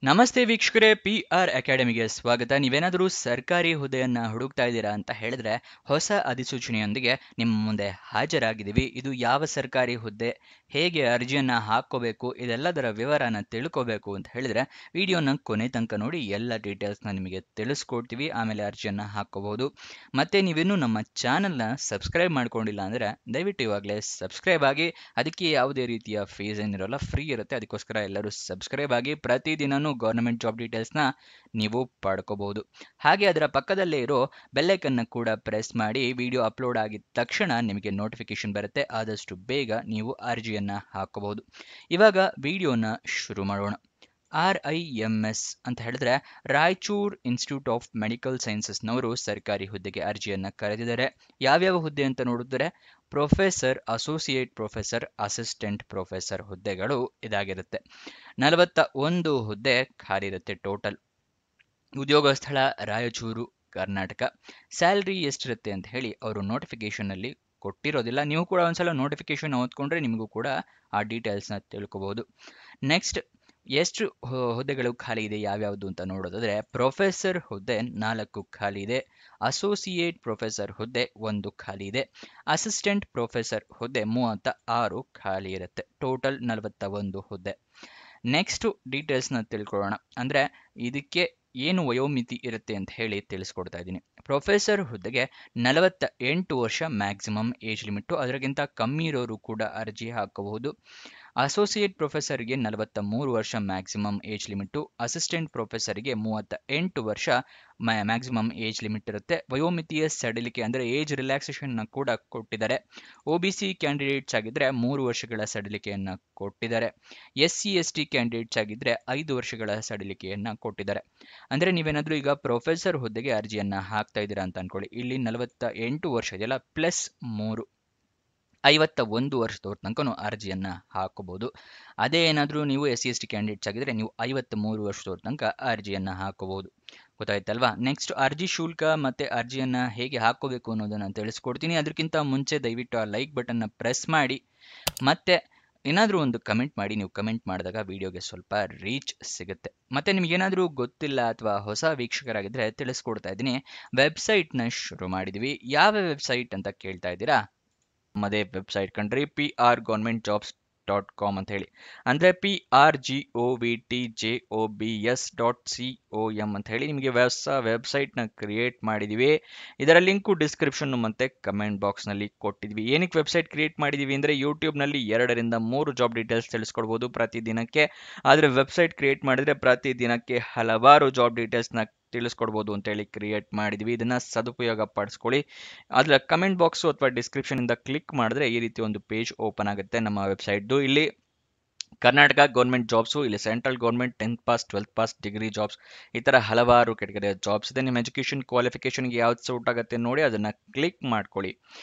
ನಮಸ್ತೆ ವೀಕ್ಷಕರೇ, PR ಅಕಾಡೆಮಿಗೆ ಸ್ವಾಗತ. ನೀವೇನಾದರೂ ಸರ್ಕಾರಿ ಹುದ್ದೆಯನ್ನ ಹುಡುಕ್ತಾ ಇದ್ದೀರಾ ಅಂತ ಹೇಳಿದ್ರೆ ಹೊಸ ಅಧಿಸೂಚನೆಯೊಂದಿಗೆ ನಿಮ್ಮ ಮುಂದೆ ಹಾಜರಾಗಿದ್ದೀವಿ. ಇದು ಯಾವ ಸರ್ಕಾರಿ ಹುದ್ದೆ, ಹೇಗೆ ಅರ್ಜಿಯನ್ನ ಹಾಕೋಬೇಕು, ಇದೆಲ್ಲದರ ವಿವರನ ತಿಳ್ಕೋಬೇಕು ಅಂತ ಹೇಳಿದ್ರೆ ವಿಡಿಯೋನ ಕೊನೆ ತನಕ ನೋಡಿ. ಎಲ್ಲ ಡೀಟೇಲ್ಸ್ನ ನಿಮಗೆ ತಿಳಿಸ್ಕೊಡ್ತೀವಿ. ಆಮೇಲೆ ಅರ್ಜಿಯನ್ನ ಹಾಕೋಬಹುದು. ಮತ್ತೆ ನೀವಿನ್ನೂ ನಮ್ಮ ಚಾನಲ್ನ ಸಬ್ಸ್ಕ್ರೈಬ್ ಮಾಡ್ಕೊಂಡಿಲ್ಲ ಅಂದ್ರೆ ದಯವಿಟ್ಟು ಇವಾಗಲೇ ಸಬ್ಸ್ಕ್ರೈಬ್ ಆಗಿ. ಅದಕ್ಕೆ ಯಾವುದೇ ರೀತಿಯ ಫೀಸ್ ಏನಿರೋಲ್ಲ, ಫ್ರೀ ಇರುತ್ತೆ. ಅದಕ್ಕೋಸ್ಕರ ಎಲ್ಲರೂ ಸಬ್ಸ್ಕ್ರೈಬ್ ಆಗಿ. ಪ್ರತಿದಿನನೂ ಗವರ್ನಮೆಂಟ್ ಜಾಬ್ ಡೀಟೇಲ್ಸ್ನ ನೀವು ಪಡ್ಕೋಬಹುದು. ಹಾಗೆ ಅದರ ಪಕ್ಕದಲ್ಲೇ ಇರೋ ಬೆಲ್ಲೈಕನ್ನ ಕೂಡ ಪ್ರೆಸ್ ಮಾಡಿ. ವಿಡಿಯೋ ಅಪ್ಲೋಡ್ ಆಗಿದ ತಕ್ಷಣ ನಿಮಗೆ ನೋಟಿಫಿಕೇಶನ್ ಬರುತ್ತೆ. ಆದಷ್ಟು ಬೇಗ ನೀವು ಅರ್ಜಿಯನ್ನ ಹಾಕೋಬಹುದು. ಇವಾಗ ವಿಡಿಯೋನ ಶುರು ಮಾಡೋಣ. RIMS ಅಂತ ಹೇಳಿದ್ರೆ ರಾಯಚೂರ್ ಇನ್ಸ್ಟಿಟ್ಯೂಟ್ ಆಫ್ ಮೆಡಿಕಲ್ ಸೈನ್ಸಸ್ನವರು ಸರ್ಕಾರಿ ಹುದ್ದೆಗೆ ಅರ್ಜಿಯನ್ನ ಕರೆದಿದ್ದಾರೆ. ಯಾವ್ಯಾವ ಹುದ್ದೆ ಅಂತ ನೋಡಿದ್ರೆ professor, associate professor, assistant professor ಹುದ್ದೆಗಳು ಇದಾಗಿರುತ್ತೆ. 41 ಹುದ್ದೆ ಖಾಲಿ ಇರುತ್ತೆ ಟೋಟಲ್. ಉದ್ಯೋಗ ಸ್ಥಳ ರಾಯಚೂರು, ಕರ್ನಾಟಕ. ಸ್ಯಾಲ್ರಿ ಎಷ್ಟಿರುತ್ತೆ ಅಂತ ಹೇಳಿ ಅವರು ನೋಟಿಫಿಕೇಶನ್ ಅಲ್ಲಿ ಕೊಟ್ಟಿರೋದಿಲ್ಲ. ನೀವು ಕೂಡ ಒಂದ್ಸಲ ನೋಟಿಫಿಕೇಶನ್ ಓದ್ಕೊಂಡ್ರೆ ನಿಮಗೂ ಕೂಡ ಆ ಡೀಟೇಲ್ಸ್ನ ತಿಳ್ಕೋಬಹುದು. ನೆಕ್ಸ್ಟ್, ಎಷ್ಟು ಹುದ್ದೆಗಳು ಖಾಲಿ ಇದೆ ಯಾವ್ಯಾವುದು ಅಂತ ನೋಡೋದಾದ್ರೆ ಪ್ರೊಫೆಸರ್ ಹುದ್ದೆ 4 ಖಾಲಿ ಇದೆ. ಅಸೋಸಿಯೇಟ್ ಪ್ರೊಫೆಸರ್ ಹುದ್ದೆ 1 ಖಾಲಿ ಇದೆ. ಅಸಿಸ್ಟೆಂಟ್ ಪ್ರೊಫೆಸರ್ ಹುದ್ದೆ 36 ಖಾಲಿ ಇರುತ್ತೆ. ಟೋಟಲ್ 41 ಹುದ್ದೆ. ನೆಕ್ಸ್ಟ್ ಡೀಟೇಲ್ಸ್ನ ತಿಳ್ಕೊಳ್ಳೋಣ. ಅಂದ್ರೆ ಇದಕ್ಕೆ ಏನು ವಯೋಮಿತಿ ಇರುತ್ತೆ ಅಂತ ಹೇಳಿ ತಿಳಿಸ್ಕೊಡ್ತಾ ಇದ್ದೀನಿ. ಪ್ರೊಫೆಸರ್ ಹುದ್ದೆಗೆ 48 ವರ್ಷ ಮ್ಯಾಕ್ಸಿಮಮ್ ಏಜ್ ಲಿಮಿಟ್. ಅದಕ್ಕಿಂತ ಕಮ್ಮಿ ಇರೋರು ಕೂಡ ಅರ್ಜಿ ಹಾಕಬಹುದು. ಅಸೋಸಿಯೇಟ್ ಪ್ರೊಫೆಸರ್ಗೆ 43 ವರ್ಷ ಮ್ಯಾಕ್ಸಿಮಮ್ ಏಜ್ ಲಿಮಿಟ್. ಅಸಿಸ್ಟೆಂಟ್ ಪ್ರೊಫೆಸರ್ಗೆ 38 ವರ್ಷ ಮ್ಯಾಕ್ಸಿಮಮ್ ಏಜ್ ಲಿಮಿಟ್ ಇರುತ್ತೆ. ವಯೋಮಿತಿಯ ಸಡಿಲಿಕೆ ಅಂದರೆ ಏಜ್ ರಿಲ್ಯಾಕ್ಸೇಷನ್ ಕೂಡ ಕೊಟ್ಟಿದ್ದಾರೆ. OBC ಕ್ಯಾಂಡಿಡೇಟ್ಸ್ ಆಗಿದ್ರೆ 3 ವರ್ಷಗಳ ಸಡಿಲಿಕೆಯನ್ನ ಕೊಟ್ಟಿದ್ದಾರೆ. SC/ST ಕ್ಯಾಂಡಿಡೇಟ್ಸ್ ಆಗಿದ್ರೆ 5 ವರ್ಷಗಳ ಸಡಿಲಿಕೆಯನ್ನ ಕೊಟ್ಟಿದ್ದಾರೆ. ಅಂದ್ರೆ ನೀವೇನಾದ್ರೂ ಈಗ ಪ್ರೊಫೆಸರ್ ಹುದ್ದೆಗೆ ಅರ್ಜಿಯನ್ನ ಹಾಕ್ತಾ ಇದ್ದೀರಾ ಅಂತ ಅನ್ಕೊಳ್ಳಿ. ಇಲ್ಲಿ 48 ವರ್ಷ ಇದೆಯಲ್ಲ ಪ್ಲಸ್ 3, 51 ವರ್ಷದವ್ರ ತನಕ ಅರ್ಜಿಯನ್ನ ಹಾಕೋಬಹುದು. ಅದೇ ಏನಾದರೂ ನೀವು SC/ST ಕ್ಯಾಂಡಿಡೇಟ್ಸ್ ಆಗಿದ್ರೆ ನೀವು 53 ವರ್ಷದವ್ರ ತನಕ ಅರ್ಜಿಯನ್ನ ಹಾಕೋಬಹುದು. ಗೊತ್ತಾಯ್ತಲ್ವಾ? ನೆಕ್ಸ್ಟ್, ಅರ್ಜಿ ಶುಲ್ಕ ಮತ್ತೆ ಅರ್ಜಿಯನ್ನ ಹೇಗೆ ಹಾಕೋಬೇಕು ಅನ್ನೋದನ್ನ ತಿಳಿಸ್ಕೊಡ್ತೀನಿ. ಅದಕ್ಕಿಂತ ಮುಂಚೆ ದಯವಿಟ್ಟು ಆ ಲೈಕ್ ಬಟನ್ನ ಪ್ರೆಸ್ ಮಾಡಿ. ಮತ್ತೆ ಏನಾದರೂ ಒಂದು ಕಮೆಂಟ್ ಮಾಡಿ. ನೀವು ಕಮೆಂಟ್ ಮಾಡಿದಾಗ ವಿಡಿಯೋಗೆ ಸ್ವಲ್ಪ ರೀಚ್ ಸಿಗುತ್ತೆ. ಮತ್ತೆ ನಿಮ್ಗೇನಾದರೂ ಗೊತ್ತಿಲ್ಲ ಅಥವಾ ಹೊಸ ವೀಕ್ಷಕರಾಗಿದ್ರೆ ತಿಳಿಸ್ಕೊಡ್ತಾ ಇದ್ದೀನಿ. ವೆಬ್ಸೈಟ್ನ ಶುರು ಮಾಡಿದ್ವಿ. ಯಾವ ವೆಬ್ಸೈಟ್ ಅಂತ ಕೇಳ್ತಾ ಇದ್ದೀರಾ? ನಮ್ಮದೇ ವೆಬ್ಸೈಟ್ ಕಂಡ್ರಿ, prgovernmentjobs.com ಅಂತ ಹೇಳಿ. ಅಂದ್ರೆ prgovtjobs.com ಅಂತ ಹೇಳಿ ನಿಮಗೆ ಹೊಸ ವೆಬ್ಸೈಟ್ನ ಕ್ರಿಯೇಟ್ ಮಾಡಿದೀವಿ. ಇದರ ಲಿಂಕು ಡಿಸ್ಕ್ರಿಪ್ಷನ್ ಮತ್ತೆ ಕಮೆಂಟ್ ಬಾಕ್ಸ್ ನಲ್ಲಿ ಕೊಟ್ಟಿದ್ವಿ. ಏನಕ್ಕೆ ವೆಬ್ಸೈಟ್ ಕ್ರಿಯೇಟ್ ಮಾಡಿದೀವಿ ಅಂದ್ರೆ ಯೂಟ್ಯೂಬ್ ನಲ್ಲಿ 2 ರಿಂದ 3 ಜಾಬ್ ಡೀಟೇಲ್ಸ್ ತಿಳಿಸ್ಕೊಡ್ಬೋದು ಪ್ರತಿದಿನಕ್ಕೆ. ಆದ್ರೆ ವೆಬ್ಸೈಟ್ ಕ್ರಿಯೇಟ್ ಮಾಡಿದ್ರೆ ಪ್ರತಿದಿನಕ್ಕೆ ಹಲವಾರು ಜಾಬ್ ಡೀಟೇಲ್ಸ್ನ ತಿಳಿಸ್ಕೊಡ್ಬೋದು ಅಂತ ಹೇಳಿ ಕ್ರಿಯೇಟ್ ಮಾಡಿದ್ವಿ. ಇದನ್ನ ಸದುಪಯೋಗ ಪಡಿಸ್ಕೊಳ್ಳಿ. ಅದರ ಕಮೆಂಟ್ ಬಾಕ್ಸ್ ಅಥವಾ ಡಿಸ್ಕ್ರಿಪ್ಷನ್ ಇಂದ ಕ್ಲಿಕ್ ಮಾಡಿದ್ರೆ ಈ ರೀತಿ ಒಂದು ಪೇಜ್ ಓಪನ್ ಆಗುತ್ತೆ ನಮ್ಮ ವೆಬ್ಸೈಟ್ದು. ಇಲ್ಲಿ ಕರ್ನಾಟಕ ಗೌರ್ಮೆಂಟ್ ಜಾಬ್ಸು, ಇಲ್ಲಿ central government 10th pass, 12th pass, degree jobs, ಈ ಥರ ಹಲವಾರು ಕೆಟಗರಿಯ ಜಾಬ್ಸ್ ಇದೆ. ನಿಮ್ಮ ಎಜುಕೇಷನ್ ಕ್ವಾಲಿಫಿಕೇಷನ್ಗೆ ಯಾವ್ದು ಸೂಟ್ ಆಗುತ್ತೆ ನೋಡಿ ಅದನ್ನು ಕ್ಲಿಕ್ ಮಾಡ್ಕೊಳ್ಳಿ.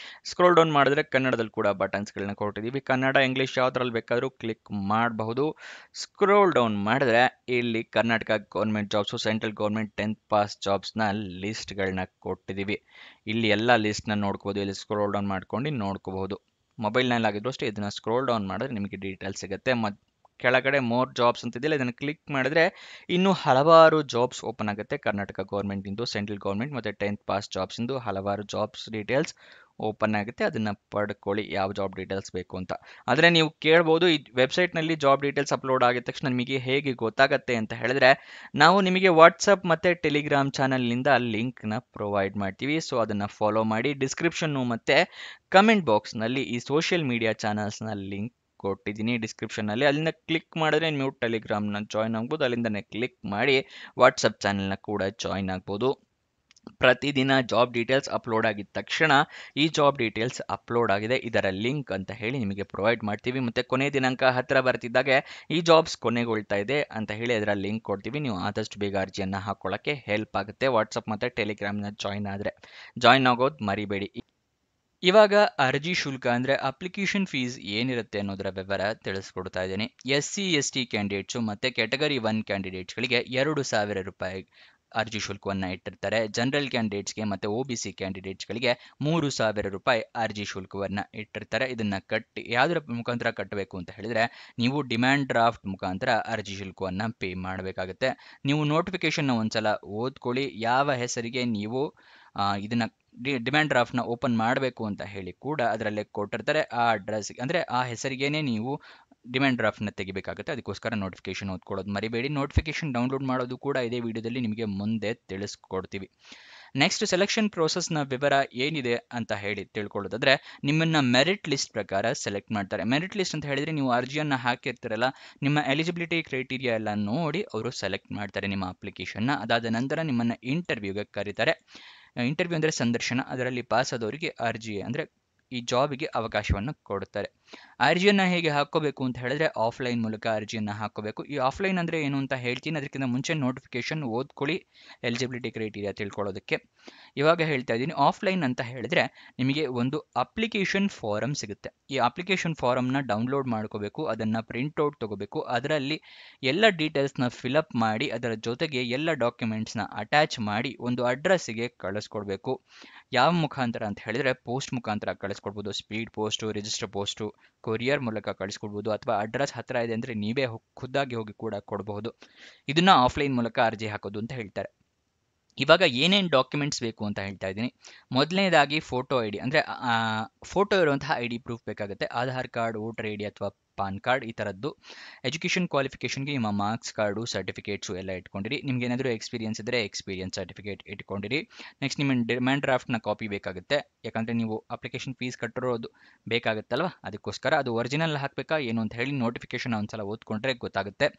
ಸ್ಕ್ರೋಲ್ ಡೌನ್ ಮಾಡಿದ್ರೆ ಕನ್ನಡದಲ್ಲಿ ಕೂಡ ಬಟನ್ಸ್ಗಳನ್ನ ಕೊಟ್ಟಿದ್ದೀವಿ. ಕನ್ನಡ, ಇಂಗ್ಲೀಷ್ ಯಾವ್ದ್ರಲ್ಲಿ ಬೇಕಾದರೂ ಕ್ಲಿಕ್ ಮಾಡಬಹುದು. ಸ್ಕ್ರೋಲ್ ಡೌನ್ ಮಾಡಿದ್ರೆ ಇಲ್ಲಿ Karnataka government jobs, central government 10th pass ಜಾಬ್ಸ್ನ ಲಿಸ್ಟ್ಗಳನ್ನ ಕೊಟ್ಟಿದ್ದೀವಿ. ಇಲ್ಲಿ ಎಲ್ಲ ಲಿಸ್ಟ್ನ ನೋಡ್ಕೋಬೋದು. ಇಲ್ಲಿ ಸ್ಕ್ರೋಲ್ ಡೌನ್ ಮಾಡ್ಕೊಂಡು ನೋಡ್ಕೋಬಹುದು. ಮೊಬೈಲ್ನಲ್ಲಿ ಆಗಿದ್ರು ಅಷ್ಟೇ ಇದನ್ನ ಸ್ಕ್ರೋಲ್ ಡೌನ್ ಮಾಡಿದ್ರೆ ನಿಮಗೆ ಡೀಟೇಲ್ಸ್ ಸಿಗುತ್ತೆ. ಕೆಳಗಡೆ ಮೋರ್ ಜಾಬ್ಸ್ ಅಂತಿದೆಯಲ್ಲ, ಇದನ್ನು ಕ್ಲಿಕ್ ಮಾಡಿದ್ರೆ ಇನ್ನೂ ಹಲವಾರು ಜಾಬ್ಸ್ ಓಪನ್ ಆಗುತ್ತೆ. ಕರ್ನಾಟಕ ಗೌರ್ಮೆಂಟ್ ಇಂದು, ಸೆಂಟ್ರಲ್ ಗೌರ್ಮೆಂಟ್ ಮತ್ತು 10th ಪಾಸ್ ಜಾಬ್ಸ್ ಇಂದು ಹಲವಾರು ಜಾಬ್ಸ್ ಡೀಟೇಲ್ಸ್ ಓಪನ್ ಆಗುತ್ತೆ. ಅದನ್ನ ಪಡ್ಕೊಳ್ಳಿ ಯಾವ ಜಾಬ್ ಡೀಟೇಲ್ಸ್ ಬೇಕು ಅಂತ. ಆದರೆ ನೀವು ಕೇಳ್ಬೋದು, ಈ ವೆಬ್ಸೈಟ್ನಲ್ಲಿ ಜಾಬ್ ಡೀಟೇಲ್ಸ್ ಅಪ್ಲೋಡ್ ಆಗಿದ ತಕ್ಷಣ ನಿಮಗೆ ಹೇಗೆ ಗೊತ್ತಾಗತ್ತೆ ಅಂತ ಹೇಳಿದ್ರೆ, ನಾವು ನಿಮಗೆ ವಾಟ್ಸಪ್ ಮತ್ತು ಟೆಲಿಗ್ರಾಮ್ ಚಾನಲ್ನಿಂದ ಲಿಂಕ್ನ ಪ್ರೊವೈಡ್ ಮಾಡ್ತೀವಿ. ಸೊ ಅದನ್ನು ಫಾಲೋ ಮಾಡಿ. ಡಿಸ್ಕ್ರಿಪ್ಷನ್ನು ಮತ್ತು ಕಮೆಂಟ್ ಬಾಕ್ಸ್ನಲ್ಲಿ ಈ ಸೋಷಿಯಲ್ ಮೀಡಿಯಾ ಚಾನಲ್ಸ್ನ ಲಿಂಕ್ ಕೊಟ್ಟಿದ್ದೀನಿ ಡಿಸ್ಕ್ರಿಪ್ಷನ್ನಲ್ಲಿ. ಅಲ್ಲಿಂದ ಕ್ಲಿಕ್ ಮಾಡಿದ್ರೆ ನೀವು ಟೆಲಿಗ್ರಾಮ್ನ ಜಾಯ್ನ್ ಆಗ್ಬೋದು. ಅಲ್ಲಿಂದನೇ ಕ್ಲಿಕ್ ಮಾಡಿ ವಾಟ್ಸಪ್ ಚಾನಲ್ನ ಕೂಡ ಜಾಯ್ನ್ ಆಗ್ಬೋದು. ಪ್ರತಿದಿನ ಜಾಬ್ ಡೀಟೇಲ್ಸ್ ಅಪ್ಲೋಡ್ ಆಗಿದ ತಕ್ಷಣ ಈ ಜಾಬ್ ಡೀಟೇಲ್ಸ್ ಅಪ್ಲೋಡ್ ಆಗಿದೆ, ಇದರ ಲಿಂಕ್ ಅಂತ ಹೇಳಿ ನಿಮಗೆ ಪ್ರೊವೈಡ್ ಮಾಡ್ತೀವಿ. ಮತ್ತು ಕೊನೆ ದಿನಾಂಕ ಹತ್ತಿರ ಬರ್ತಿದ್ದಾಗೆ ಈ ಜಾಬ್ಸ್ ಕೊನೆಗೊಳ್ತಾ ಇದೆ ಅಂತ ಹೇಳಿ ಅದರ ಲಿಂಕ್ ಕೊಡ್ತೀವಿ. ನೀವು ಆದಷ್ಟು ಬೇಗ ಅರ್ಜಿಯನ್ನು ಹಾಕೊಳ್ಳೋಕ್ಕೆ ಹೆಲ್ಪ್ ಆಗುತ್ತೆ. ವಾಟ್ಸಪ್ ಮತ್ತು ಟೆಲಿಗ್ರಾಮ್ನ ಜಾಯ್ನ್ ಆಗೋದು ಮರಿಬೇಡಿ. ಇವಾಗ ಅರ್ಜಿ ಶುಲ್ಕ ಅಂದರೆ ಅಪ್ಲಿಕೇಶನ್ ಫೀಸ್ ಏನಿರುತ್ತೆ ಅನ್ನೋದರ ವಿವರ ತಿಳಿಸ್ಕೊಡ್ತಾ ಇದ್ದೀನಿ. SC/ST ಕ್ಯಾಂಡಿಡೇಟ್ಸು ಮತ್ತು ಕ್ಯಾಟಗರಿ 1 ಕ್ಯಾಂಡಿಡೇಟ್ಸ್ಗಳಿಗೆ 2,000 ರೂಪಾಯಿ ಅರ್ಜಿ ಶುಲ್ಕವನ್ನು ಇಟ್ಟಿರ್ತಾರೆ. ಜನರಲ್ ಕ್ಯಾಂಡಿಡೇಟ್ಸ್ಗೆ ಮತ್ತು OBC ಕ್ಯಾಂಡಿಡೇಟ್ಸ್ಗಳಿಗೆ 3,000 ರೂಪಾಯಿ ಅರ್ಜಿ ಶುಲ್ಕವನ್ನು ಇಟ್ಟಿರ್ತಾರೆ. ಇದನ್ನು ಕಟ್ಟಿ ಯಾವುದರ ಮುಖಾಂತರ ಕಟ್ಟಬೇಕು ಅಂತ ಹೇಳಿದರೆ ನೀವು ಡಿಮ್ಯಾಂಡ್ ಡ್ರಾಫ್ಟ್ ಮುಖಾಂತರ ಅರ್ಜಿ ಶುಲ್ಕವನ್ನು ಪೇ ಮಾಡಬೇಕಾಗುತ್ತೆ. ನೀವು ನೋಟಿಫಿಕೇಶನ್ನ ಒಂದ್ಸಲ ಓದ್ಕೊಳ್ಳಿ. ಯಾವ ಹೆಸರಿಗೆ ನೀವು ಇದನ್ನು ಡಿಮ್ಯಾಂಡ್ ಡ್ರಾಫ್ಟ್ನ ಓಪನ್ ಮಾಡಬೇಕು ಅಂತ ಹೇಳಿ ಕೂಡ ಅದರಲ್ಲೇ ಕೊಟ್ಟಿರ್ತಾರೆ. ಆ ಅಡ್ರೆಸ್ ಅಂದರೆ ಆ ಹೆಸರಿಗೇನೆ ನೀವು ಡಿಮ್ಯಾಂಡ್ ಡ್ರಾಫ್ಟ್ನ ತೆಗಿಬೇಕಾಗುತ್ತೆ. ಅದಕ್ಕೋಸ್ಕರ ನೋಟಿಫಿಕೇಶನ್ ಓದ್ಕೊಳ್ಳೋದು ಮರಿಬೇಡಿ. ನೋಟಿಫಿಕೇಶನ್ ಡೌನ್ಲೋಡ್ ಮಾಡೋದು ಕೂಡ ಇದೇ ವಿಡಿಯೋದಲ್ಲಿ ನಿಮಗೆ ಮುಂದೆ ತಿಳಿಸ್ಕೊಡ್ತೀವಿ. ನೆಕ್ಸ್ಟ್ ಸೆಲೆಕ್ಷನ್ ಪ್ರೋಸೆಸ್ನ ವಿವರ ಏನಿದೆ ಅಂತ ಹೇಳಿ ತಿಳ್ಕೊಳ್ಳೋದಾದ್ರೆ ನಿಮ್ಮನ್ನ ಮೆರಿಟ್ ಲಿಸ್ಟ್ ಪ್ರಕಾರ ಸೆಲೆಕ್ಟ್ ಮಾಡ್ತಾರೆ. ಮೆರಿಟ್ ಲಿಸ್ಟ್ ಅಂತ ಹೇಳಿದ್ರೆ ನೀವು ಅರ್ಜಿಯನ್ನು ಹಾಕಿರ್ತೀರಲ್ಲ, ನಿಮ್ಮ ಎಲಿಜಿಬಿಲಿಟಿ ಕ್ರೈಟೀರಿಯಾ ಎಲ್ಲ ನೋಡಿ ಅವರು ಸೆಲೆಕ್ಟ್ ಮಾಡ್ತಾರೆ ನಿಮ್ಮ ಅಪ್ಲಿಕೇಶನ್ನ. ಅದಾದ ನಂತರ ನಿಮ್ಮನ್ನ ಇಂಟರ್ವ್ಯೂಗೆ ಕರೀತಾರೆ. ಇಂಟರ್ವ್ಯೂ ಅಂದರೆ ಸಂದರ್ಶನ. ಅದರಲ್ಲಿ ಪಾಸ್ ಆದವರಿಗೆ ಅರ್ಜಿ ಅಂದರೆ ಈ ಜಾಬಿಗೆ ಅವಕಾಶವನ್ನು ಕೊಡುತ್ತಾರೆ. ಅರ್ಜಿಯನ್ನು ಹೇಗೆ ಹಾಕೋಬೇಕು ಅಂತ ಹೇಳಿದ್ರೆ ಆಫ್ಲೈನ್ ಮೂಲಕ ಅರ್ಜಿಯನ್ನು ಹಾಕೋಬೇಕು. ಈ ಆಫ್ಲೈನ್ ಅಂದರೆ ಏನು ಅಂತ ಹೇಳ್ತೀನಿ, ಅದಕ್ಕಿಂತ ಮುಂಚೆ ನೋಟಿಫಿಕೇಶನ್ ಓದ್ಕೊಳ್ಳಿ ಎಲಿಜಿಬಿಲಿಟಿ ಕ್ರೈಟೀರಿಯಾ ತಿಳ್ಕೊಳ್ಳೋದಕ್ಕೆ. ಇವಾಗ ಹೇಳ್ತಾ ಇದ್ದೀನಿ, ಆಫ್ಲೈನ್ ಅಂತ ಹೇಳಿದ್ರೆ ನಿಮಗೆ ಒಂದು ಅಪ್ಲಿಕೇಶನ್ ಫಾರಮ್ ಸಿಗುತ್ತೆ. ಈ ಅಪ್ಲಿಕೇಶನ್ ಫಾರಮ್ನ ಡೌನ್ಲೋಡ್ ಮಾಡ್ಕೋಬೇಕು, ಅದನ್ನು ಪ್ರಿಂಟ್ಔಟ್ ತಗೋಬೇಕು, ಅದರಲ್ಲಿ ಎಲ್ಲ ಡೀಟೇಲ್ಸ್ನ ಫಿಲಪ್ ಮಾಡಿ ಅದರ ಜೊತೆಗೆ ಎಲ್ಲ ಡಾಕ್ಯುಮೆಂಟ್ಸ್ನ ಅಟ್ಯಾಚ್ ಮಾಡಿ ಒಂದು ಅಡ್ರೆಸ್ಸಿಗೆ ಕಳಿಸ್ಕೊಡ್ಬೇಕು. ಯಾವ ಮುಖಾಂತರ ಅಂತ ಹೇಳಿದ್ರೆ ಪೋಸ್ಟ್ ಮುಖಾಂತರ ಕಳಿಸ್ಕೊಡ್ಬೋದು. Speed post, register post, courier ಮೂಲಕ ಕಳಿಸ್ಕೊಡ್ಬೋದು, ಅಥವಾ ಅಡ್ರೆಸ್ ಹತ್ತಿರ ಇದೆ ಅಂದರೆ ನೀವೇ ಖುದ್ದಾಗಿ ಹೋಗಿ ಕೂಡ ಕೊಡಬಹುದು. ಇದನ್ನ ಆಫ್ಲೈನ್ ಮೂಲಕ ಅರ್ಜಿ ಹಾಕೋದು ಅಂತ ಹೇಳ್ತಾರೆ. ಇವಾಗ ಏನೇನು ಡಾಕ್ಯುಮೆಂಟ್ಸ್ ಬೇಕು ಅಂತ ಹೇಳ್ತಾ ಇದ್ದೀನಿ. ಮೊದಲನೇದಾಗಿ ಫೋಟೋ ID ಅಂದರೆ ಫೋಟೋ ಇರುವಂತಹ ID ಪ್ರೂಫ್ ಬೇಕಾಗುತ್ತೆ. ಆಧಾರ್ ಕಾರ್ಡ್, ವೋಟರ್ ID ಅಥವಾ ಪಾನ್ ಕಾರ್ಡ್ ಈ ಥರದ್ದು. ಎಜುಕೇಷನ್ ಕ್ವಾಲಿಫಿಕೇಷನ್ಗೆ ನಿಮ್ಮ ಮಾರ್ಕ್ಸ್ ಕಾರ್ಡು, ಸರ್ಟಿಫಿಕೇಟ್ಸು ಎಲ್ಲ ಇಟ್ಕೊಂಡಿರಿ. ನಿಮ್ಗೆ ಏನಾದರೂ ಎಕ್ಸ್ಪೀರಿಯನ್ಸ್ ಇದ್ದರೆ ಎಕ್ಸ್ಪೀರಿಯನ್ಸ್ ಸರ್ಟಿಫಿಕೇಟ್ ಇಟ್ಕೊಂಡಿರಿ. ನೆಕ್ಸ್ಟ್ ನಿಮ್ಮ ಡಿಮ್ಯಾಂಡ್ ಡ್ರಾಫ್ಟ್ನ ಕಾಪಿ ಬೇಕಾಗುತ್ತೆ, ಯಾಕಂದರೆ ನೀವು ಅಪ್ಲಿಕೇಶನ್ ಫೀಸ್ ಕಟ್ಟಿರೋದು ಬೇಕಾಗುತ್ತಲ್ವ, ಅದಕ್ಕೋಸ್ಕರ. ಅದು ಒರಿಜಿನಲ್ ಹಾಕಬೇಕಾ ಏನು ಅಂತ ಹೇಳಿ ನೋಟಿಫಿಕೇಶನ್ ಒಂದ್ಸಲ ಓದ್ಕೊಂಡ್ರೆ ಗೊತ್ತಾಗುತ್ತೆ.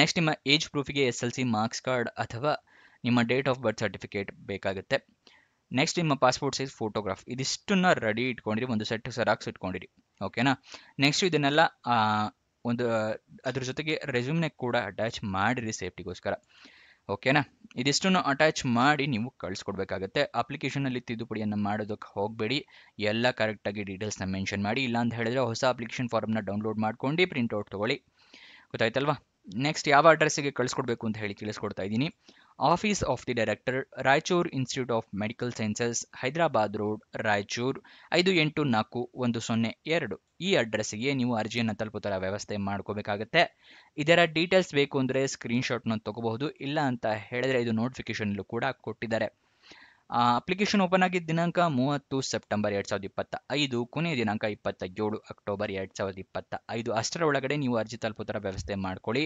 ನೆಕ್ಸ್ಟ್ ನಿಮ್ಮ ಏಜ್ ಪ್ರೂಫಿಗೆ SLC ಮಾರ್ಕ್ಸ್ ಕಾರ್ಡ್ ಅಥವಾ ನಿಮ್ಮ ಡೇಟ್ ಆಫ್ ಬರ್ತ್ ಸರ್ಟಿಫಿಕೇಟ್ ಬೇಕಾಗುತ್ತೆ. ನೆಕ್ಸ್ಟ್ ನಿಮ್ಮ ಪಾಸ್ಪೋರ್ಟ್ ಸೈಜ್ ಫೋಟೋಗ್ರಾಫ್, ಇದಿಷ್ಟನ್ನ ರೆಡಿ ಇಟ್ಕೊಂಡಿರಿ, ಒಂದು ಸೆಟ್ ಸೆರಾಕ್ಸ್ ಇಟ್ಕೊಂಡಿರಿ. ಓಕೆನಾ. ನೆಕ್ಸ್ಟ್ ಇದನ್ನೆಲ್ಲ ಒಂದು ಅದ್ರ ಜೊತೆಗೆ ರೆಸ್ಯೂಮ್ನೆ ಕೂಡ ಅಟ್ಯಾಚ್ ಮಾಡಿರಿ ಸೇಫ್ಟಿಗೋಸ್ಕರ. ಓಕೆನಾ. ಇದಿಷ್ಟನ್ನು ಅಟ್ಯಾಚ್ ಮಾಡಿ ನೀವು ಕಳಿಸ್ಕೊಡ್ಬೇಕಾಗತ್ತೆ. ಅಪ್ಲಿಕೇಶನಲ್ಲಿ ತಿದ್ದುಪಡಿಯನ್ನು ಮಾಡೋದಕ್ಕೆ ಹೋಗಬೇಡಿ, ಎಲ್ಲ ಕರೆಕ್ಟಾಗಿ ಡೀಟೇಲ್ಸ್ನ ಮೆನ್ಷನ್ ಮಾಡಿ. ಇಲ್ಲ ಅಂತ ಹೇಳಿದ್ರೆ ಹೊಸ ಅಪ್ಲಿಕೇಶನ್ ಫಾರ್ಮ್ನ ಡೌನ್ಲೋಡ್ ಮಾಡ್ಕೊಂಡು ಪ್ರಿಂಟ್ಔಟ್ ತೊಗೊಳ್ಳಿ. ಗೊತ್ತಾಯ್ತಲ್ವಾ. ನೆಕ್ಸ್ಟ್ ಯಾವ ಅಡ್ರೆಸ್ಸಿಗೆ ಕಳಿಸ್ಕೊಡ್ಬೇಕು ಅಂತ ಹೇಳಿ ತಿಳಿಸ್ಕೊಡ್ತಾ ಇದ್ದೀನಿ. Office of the director, Raichur institute of medical sciences, Hyderabad road, Raichur 584102. ಈ ಅಡ್ರೆಸ್ಸಿಗೆ ನೀವು ಅರ್ಜಿಯನ್ನು ತಲುಪುತ್ತರ ವ್ಯವಸ್ಥೆ ಮಾಡ್ಕೋಬೇಕಾಗತ್ತೆ. ಇದರ ಡೀಟೇಲ್ಸ್ ಬೇಕು ಅಂದರೆ ಸ್ಕ್ರೀನ್ಶಾಟ್ನ ತಗೋಬಹುದು. ಇಲ್ಲ ಅಂತ ಹೇಳಿದ್ರೆ ಇದು ನೋಟಿಫಿಕೇಶನ್ಲೂ ಕೂಡ ಕೊಟ್ಟಿದ್ದಾರೆ. ಅಪ್ಲಿಕೇಶನ್ ಓಪನ್ ಆಗಿದ್ದ ದಿನಾಂಕ 30 ಸೆಪ್ಟೆಂಬರ್ 2025, ಕೊನೆಯ ದಿನಾಂಕ 27 ಅಕ್ಟೋಬರ್ 2025. ಅಷ್ಟರ ಒಳಗಡೆ ನೀವು ಅರ್ಜಿ ತಲುಪುತ್ತರ ವ್ಯವಸ್ಥೆ ಮಾಡ್ಕೊಳ್ಳಿ.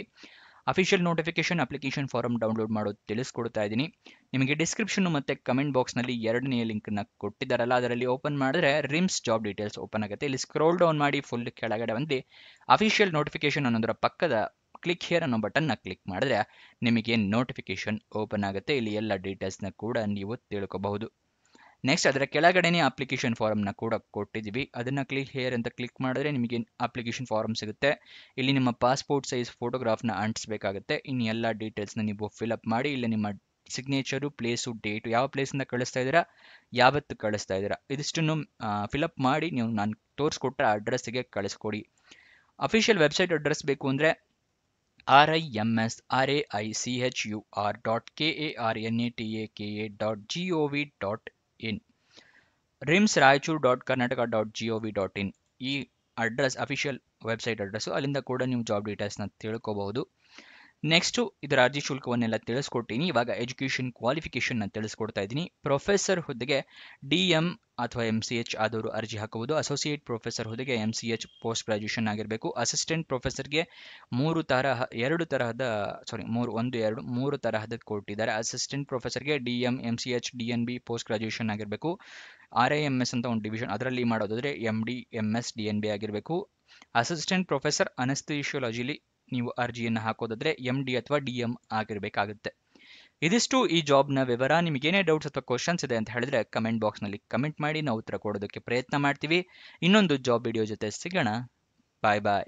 Official notification application form download ಮಾಡೋದು ತಿಳಿಸ್ಕೊಡ್ತಾ ಇದ್ದೀನಿ. ನಿಮಗೆ ಡಿಸ್ಕ್ರಿಪ್ಷನ್ ಮತ್ತು ಕಮೆಂಟ್ ಬಾಕ್ಸ್ನಲ್ಲಿ ಎರಡನೇ ಲಿಂಕ್ನ ಕೊಟ್ಟಿದ್ದಾರಲ್ಲ, ಅದರಲ್ಲಿ ಓಪನ್ ಮಾಡಿದ್ರೆ ರಿಮ್ಸ್ ಜಾಬ್ ಡೀಟೇಲ್ಸ್ ಓಪನ್ ಆಗುತ್ತೆ. ಇಲ್ಲಿ ಸ್ಕ್ರೋಲ್ ಡೌನ್ ಮಾಡಿ ಫುಲ್ ಕೆಳಗಡೆ ಬಂದು ಅಫಿಷಿಯಲ್ ನೋಟಿಫಿಕೇಶನ್ ಅನ್ನೋದರ ಪಕ್ಕದ ಕ್ಲಿಕ್ ಹಿಯರ್ ಅನ್ನೋ ಬಟನ್ನ ಕ್ಲಿಕ್ ಮಾಡಿದ್ರೆ ನಿಮಗೆ ನೋಟಿಫಿಕೇಶನ್ ಓಪನ್ ಆಗುತ್ತೆ. ಇಲ್ಲಿ ಎಲ್ಲ ಡೀಟೇಲ್ಸ್ನ ಕೂಡ ನೀವು ತಿಳ್ಕೋಬಹುದು. ನೆಕ್ಸ್ಟ್ ಅದರ ಕೆಳಗಡೆನೇ ಅಪ್ಲಿಕೇಶನ್ ಫಾರಮ್ನ ಕೂಡ ಕೊಟ್ಟಿದ್ದೀವಿ. ಅದನ್ನು ಕ್ಲಿಕ್ ಹಿಯರ್ ಅಂತ ಕ್ಲಿಕ್ ಮಾಡಿದ್ರೆ ನಿಮಗೆ ಅಪ್ಲಿಕೇಶನ್ ಫಾರಮ್ ಸಿಗುತ್ತೆ. ಇಲ್ಲಿ ನಿಮ್ಮ ಪಾಸ್ಪೋರ್ಟ್ ಸೈಜ್ ಫೋಟೋಗ್ರಾಫ್ನ ಅಂಟಿಸ್ಬೇಕಾಗುತ್ತೆ. ಇನ್ನು ಎಲ್ಲ ಡೀಟೇಲ್ಸ್ನ ನೀವು ಫಿಲಪ್ ಮಾಡಿ ಇಲ್ಲಿ ನಿಮ್ಮ ಸಿಗ್ನೇಚರು, ಪ್ಲೇಸು, ಡೇಟು, ಯಾವ ಪ್ಲೇಸಿಂದ ಕಳಿಸ್ತಾ ಇದ್ದೀರಾ, ಯಾವತ್ತು ಕಳಿಸ್ತಾ ಇದ್ದೀರಾ, ಇದಿಷ್ಟನ್ನು ಫಿಲಪ್ ಮಾಡಿ ನೀವು ನಾನು ತೋರಿಸ್ಕೊಟ್ಟ ಅಡ್ರೆಸ್ಸಿಗೆ ಕಳಿಸ್ಕೊಡಿ. ಅಫಿಷಿಯಲ್ ವೆಬ್ಸೈಟ್ ಅಡ್ರೆಸ್ ಬೇಕು ಅಂದರೆ RIMSRAICHUR.KARNATAKA.gov.in rimsraichur.karnataka.gov.in ಈ ಅಡ್ರೆಸ್ ಅಫಿಷಿಯಲ್ ವೆಬ್ಸೈಟ್ ಅಡ್ರೆಸ್ಸು. ಅಲ್ಲಿಂದ ಕೂಡ ನೀವು ಜಾಬ್ ಡೀಟೇಲ್ಸ್ನ ತಿಳ್ಕೋಬಹುದು. ನೆಕ್ಸ್ಟು ಇದರ ಅರ್ಜಿ ಶುಲ್ಕವನ್ನೆಲ್ಲ ತಿಳಿಸ್ಕೊಡ್ತೀನಿ. ಇವಾಗ ಎಜುಕೇಷನ್ ಕ್ವಾಲಿಫಿಕೇಷನ್ನ ತಿಳಿಸ್ಕೊಡ್ತಾ ಇದ್ದೀನಿ. ಪ್ರೊಫೆಸರ್ ಹುದ್ದೆಗೆ DM ಅಥವಾ MCH ಆದವರು ಅರ್ಜಿ ಹಾಕಬಹುದು. ಅಸೋಸಿಯೇಟ್ ಪ್ರೊಫೆಸರ್ ಹುದ್ದೆಗೆ MCH ಪೋಸ್ಟ್ ಗ್ರಾಜ್ಯುಯೇಷನ್ ಆಗಿರಬೇಕು. ಅಸಿಸ್ಟೆಂಟ್ ಪ್ರೊಫೆಸರ್ಗೆ ಮೂರು ತರಹದ ಕೊಟ್ಟಿದ್ದಾರೆ. ಅಸಿಸ್ಟೆಂಟ್ ಪ್ರೊಫೆಸರ್ಗೆ DM, MCH, DNB post graduation ಆಗಿರಬೇಕು. RIMS ಅಂತ ಒಂದು ಡಿವಿಷನ್, ಅದರಲ್ಲಿ ಮಾಡೋದಾದರೆ MD, MS, DNB ಆಗಿರಬೇಕು. ಅಸಿಸ್ಟೆಂಟ್ ಪ್ರೊಫೆಸರ್ ಅನಸ್ಥಿಷಿಯಾಲಜಿಲಿ ನೀವು ಅರ್ಜಿಯನ್ನು ಹಾಕೋದಾದ್ರೆ MD ಅಥವಾ DM ಆಗಿರಬೇಕಾಗುತ್ತೆ. ಇದಿಷ್ಟು ಈ ಜಾಬ್ನ ವಿವರ. ನಿಮಗೇನೇ ಡೌಟ್ಸ್ ಅಥವಾ ಕ್ವಶನ್ಸ್ ಇದೆ ಅಂತ ಹೇಳಿದ್ರೆ ಕಮೆಂಟ್ ಬಾಕ್ಸ್ನಲ್ಲಿ ಕಮೆಂಟ್ ಮಾಡಿ, ನಾವು ಉತ್ತರ ಕೊಡೋದಕ್ಕೆ ಪ್ರಯತ್ನ ಮಾಡ್ತೀವಿ. ಇನ್ನೊಂದು ಜಾಬ್ ವಿಡಿಯೋ ಜೊತೆ ಸಿಗೋಣ. ಬಾಯ್ ಬಾಯ್.